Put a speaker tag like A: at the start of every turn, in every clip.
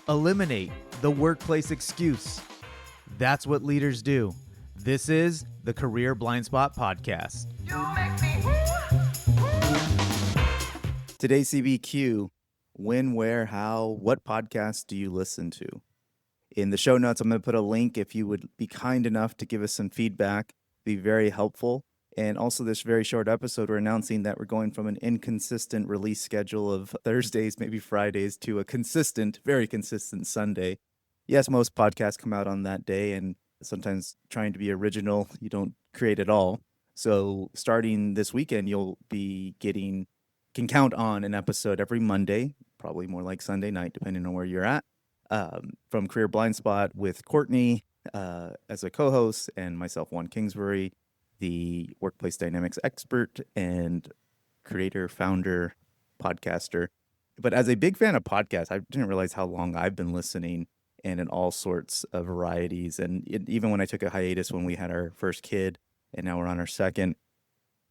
A: Eliminate the workplace excuse. That's what leaders do. This is the Career Blind Spot Podcast. Today's CBQ: when, where, how, what podcast do you listen to? In the show notes, I'm going to put a link if you would be kind enough to give us some feedback. It'd be very helpful. And also this very short episode, we're announcing that we're going from an inconsistent release schedule of Thursdays, maybe Fridays, to a consistent, very consistent Sunday. Yes, most podcasts come out on that day, and sometimes trying to be original, you don't create at all. So starting this weekend, you'll be can count on an episode every Monday, probably more like Sunday night, depending on where you're at, from Career Blind Spot with Courtney as a co-host, and myself, Juan Kingsbury, the workplace dynamics expert and creator, founder, podcaster. But as a big fan of podcasts, I didn't realize how long I've been listening, and in all sorts of varieties. And even when I took a hiatus when we had our first kid, and now we're on our second,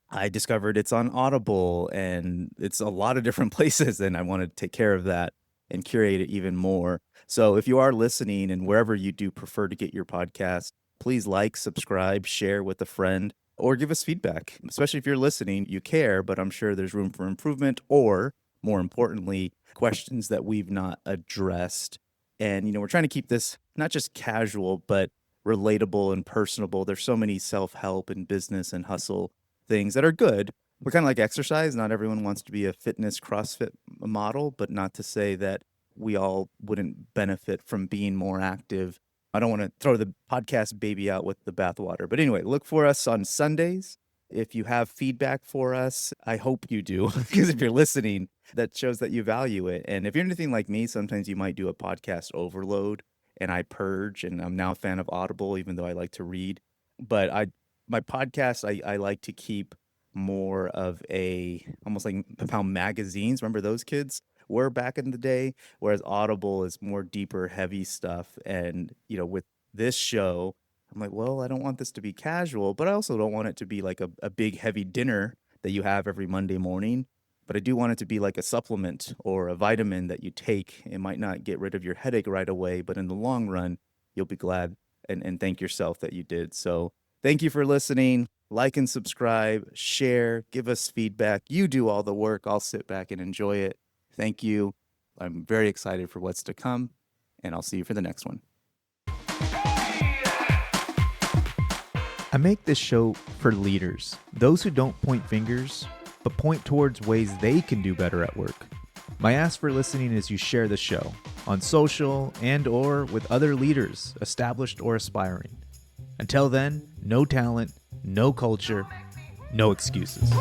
A: I discovered it's on Audible, and it's a lot of different places, and I want to take care of that and curate it even more. So if you are listening, and wherever you do prefer to get your podcast, please like, subscribe, share with a friend, or give us feedback. Especially if you're listening, you care, but I'm sure there's room for improvement, or more importantly, questions that we've not addressed. And, we're trying to keep this not just casual, but relatable and personable. There's so many self-help and business and hustle things that are good. We're kind of like exercise. Not everyone wants to be a fitness CrossFit model, but not to say that we all wouldn't benefit from being more active. I don't want to throw the podcast baby out with the bathwater. But anyway, look for us on Sundays. If you have feedback for us, I hope you do, because if you're listening, that shows that you value it. And if you're anything like me, sometimes you might do a podcast overload, and I purge, and I'm now a fan of Audible, even though I like to read. But my podcast, I like to keep more of almost like how magazines, remember those kids were back in the day, whereas Audible is more deeper, heavy stuff. And, with this show, I'm like, well, I don't want this to be casual, but I also don't want it to be like a big, heavy dinner that you have every Monday morning. But I do want it to be like a supplement or a vitamin that you take. It might not get rid of your headache right away, but in the long run, you'll be glad and thank yourself that you did. So thank you for listening. Like and subscribe, share, give us feedback. You do all the work. I'll sit back and enjoy it. Thank you. I'm very excited for what's to come, and I'll see you for the next one. I make this show for leaders, those who don't point fingers, but point towards ways they can do better at work. My ask for listening is you share the show on social and or with other leaders, established or aspiring. Until then, no talent, no culture, no excuses.